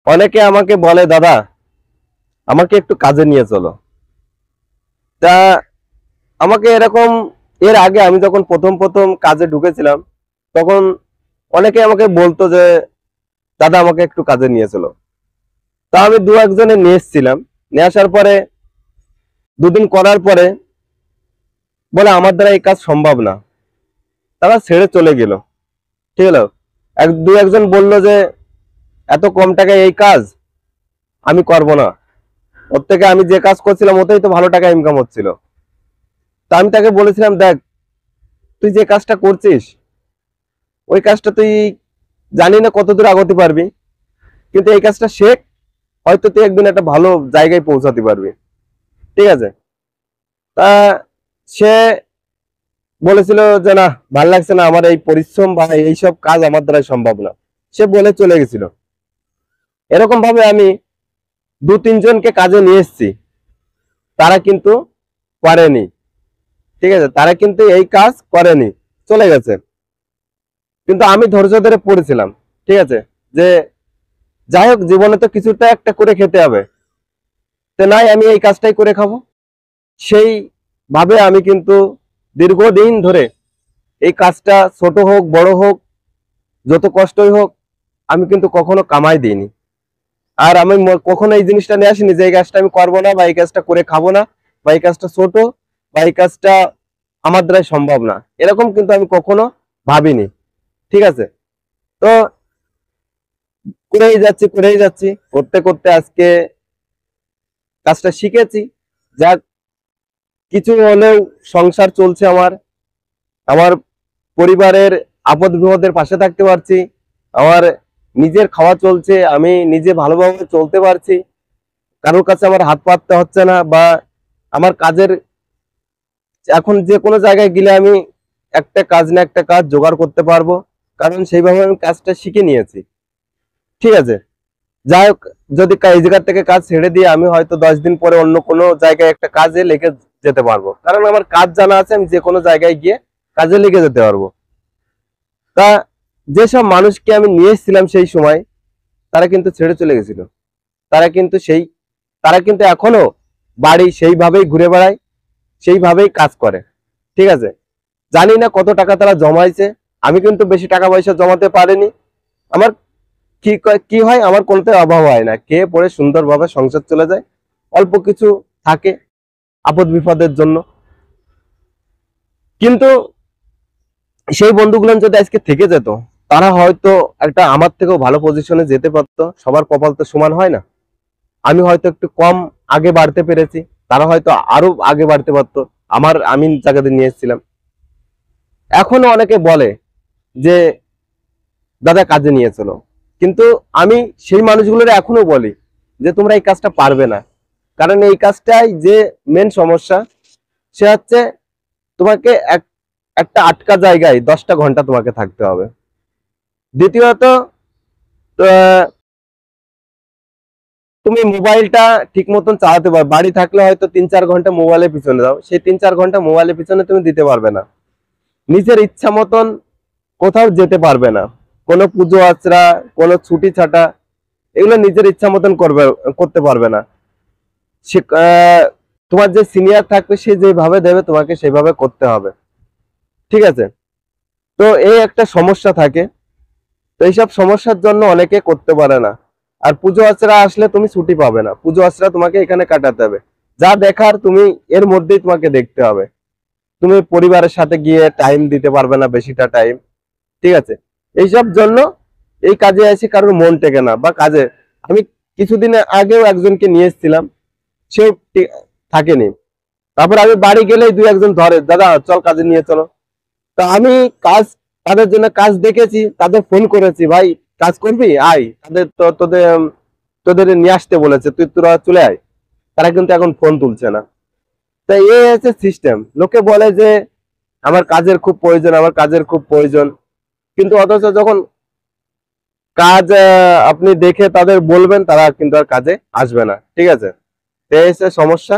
অনেকে আমাকে বলে, দাদা আমাকে একটু কাজে নিয়ে চলো। তা আমাকে এরকম, এর আগে আমি যখন প্রথম প্রথম কাজে ঢুকেছিলাম, তখন অনেকে আমাকে বলতো যে দাদা আমাকে একটু কাজে নিয়ে চলো। তা আমি দু একজনে নিয়ে এসেছিলাম। নিয়ে আসার পরে দুদিন করার পরে বলে আমার দ্বারা এই কাজ সম্ভব না, তারা ছেড়ে চলে গেল। ঠিক হলো। দু একজন বলল যে এত কম টাকায় এই কাজ আমি করব না, ওর থেকে আমি যে কাজ করছিলাম ওতেই তো ভালো টাকা ইনকাম হচ্ছিল। তা আমি তাকে বলেছিলাম, দেখ তুই যে কাজটা করছিস ওই কাজটা তুই জানি না কত দূর আগাতে পারবি, কিন্তু এই কাজটা শেখ, হয়তো তুই একদিন একটা ভালো জায়গায় পৌঁছাতে পারবি। ঠিক আছে। তা সে বলেছিল যে না, ভাল লাগছে না, আমার এই পরিশ্রম বা এইসব কাজ আমার দ্বারা সম্ভব না, সে বলে চলে গেছিল। এরকম ভাবে আমি দু তিনজনকে কাজে নিয়ে এসেছি, তারা কিন্তু করেনি। ঠিক আছে, তারা কিন্তু এই কাজ করেনি, চলে গেছে। কিন্তু আমি ধৈর্য ধরে পড়েছিলাম। ঠিক আছে, যে যাই হোক জীবনে তো কিছুটা একটা করে খেতে হবে, তো নাই আমি এই কাজটাই করে খাবো। সেই ভাবে আমি কিন্তু দীর্ঘদিন ধরে এই কাজটা, ছোট হোক বড় হোক, যত কষ্টই হোক, আমি কিন্তু কখনো কামাই দিইনি। আর আমি কখনো এই জিনিসটা নিয়ে আসিনি যে এই কাজটা আমি করবো না, বা এই কাজটা করে খাবো না, বা এই কাজটা ছোট, বা এই কাজটা আমার দ্বারা সম্ভব না, এরকম কিন্তু আমি কখনো ভাবিনি। ঠিক আছে। তো করেই যাচ্ছি করতে করতে আজকে কাজটা শিখেছি। যাক, কিছু হলেও সংসার চলছে আমার, আমার পরিবারের আপদ বিপদের পাশে থাকতে পারছি, আমার নিজের খাওয়া চলছে, আমি নিজে ভালোভাবে চলতে পারছি, কারোর কাছে আমার হাত পাততে হচ্ছে না, বা আমার কাজের, এখন যে কোনো জায়গায় গেলে আমি একটা কাজ না একটা কাজ জোগাড় করতে পারবো, কারণ সেইভাবে আমি কাজটা শিখে নিয়েছি। ঠিক আছে। যাই হোক, যদি এই জায়গা থেকে কাজ ছেড়ে দিয়ে আমি হয়তো 10 দিন পরে অন্য কোনো জায়গায় একটা কাজে লেগে যেতে পারবো, কারণ আমার কাজ জানা আছে, আমি যে কোনো জায়গায় গিয়ে কাজে লেগে যেতে পারবো। তা যেসব মানুষকে আমি নিয়ে এসেছিলাম সেই সময়, তারা কিন্তু ছেড়ে চলে গেছিল। তারা কিন্তু সেই তারা কিন্তু এখনো বাড়ি সেইভাবেই ঘুরে বেড়ায়, সেইভাবেই কাজ করে। ঠিক আছে। জানি না কত টাকা তারা জমাইছে, আমি কিন্তু বেশি টাকা পয়সা জমাতে পারিনি। আমার কি হয়, আমার কোনোতে অভাব হয় না, খেয়ে পড়ে সুন্দরভাবে সংসার চলে যায়, অল্প কিছু থাকে আপদ বিপদের জন্য। কিন্তু সেই বন্ধুগুলো যদি আজকে থেকে যেত, তারা হয়তো একটা আমার থেকেও ভালো পজিশনে যেতে পারতো। সবার কপাল তো সমান হয় না। আমি হয়তো একটু কম আগে বাড়তে পেরেছি, তারা হয়তো আরো আগে বাড়তে পারতো, আমি জায়গাতে নিয়ে এসেছিলাম। এখনো অনেকে বলে যে দাদা কাজে নিয়ে চলো, কিন্তু আমি সেই মানুষগুলোর এখনো বলি যে তোমরা এই কাজটা পারবে না, কারণ এই কাজটাই যে মেন সমস্যা, সে হচ্ছে তোমাকে একটা আটকা জায়গায় 10টা ঘন্টা তোমাকে থাকতে হবে। দ্বিতীয়ত, আহ, তুমি মোবাইলটা ঠিক মতন চালাতে পারবে, বাড়ি থাকলে হয়তো 3-4 ঘন্টা মোবাইলের পিছনে দাও, সেই 3-4 ঘন্টা মোবাইলের পিছনে তুমি দিতে পারবে না। নিজের ইচ্ছা মতন কোথাও যেতে পারবে না, কোনো পুজো আচরা, কোনো ছুটি ছাটা, এগুলো নিজের ইচ্ছা মতন করতে পারবে না। সে তোমার যে সিনিয়র থাকবে সে যেভাবে দেবে তোমাকে সেভাবে করতে হবে। ঠিক আছে। তো এই একটা সমস্যা থাকে। তো এইসব সমস্যার জন্য অনেকে করতে পারে না। আর পুজো আচরা আসলে তুমি ছুটি পাবে না, পুজো আচরা তোমাকে এখানে কাটাতে হবে, যা দেখার তুমি এর মধ্যেই তোমাকে দেখতে হবে। তুমি পরিবারের সাথে গিয়ে টাইম দিতে পারবে না বেশিটা টাইম। ঠিক আছে। এইসব জন্য এই কাজে এসে কারোর মন টেকে না, বা কাজে আমি কিছুদিন আগেও একজনকে নিয়ে এসেছিলাম, সেও থাকেনি। তারপর আমি বাড়ি গেলেই দুই একজন ধরে, দাদা চল কাজে নিয়ে চলো। তো আমি কাজ, তাদের জন্য কাজ দেখেছি, তাদের ফোন করেছি, ভাই কাজ করবি আয়, তাদের তো তোদের নিয়ে আসতে বলেছে, তোরা চলে আয়। তারা কিন্তু এখন ফোন তুলছে না। তো এই হচ্ছে সিস্টেম। লোকে বলে যে আমার কাজের খুব প্রয়োজন, আমার কাজের খুব প্রয়োজন, কিন্তু অথচ যখন কাজ আপনি দেখে তাদের বলবেন, তারা কিন্তু আর কাজে আসবে না। ঠিক আছে। এই হচ্ছে সমস্যা।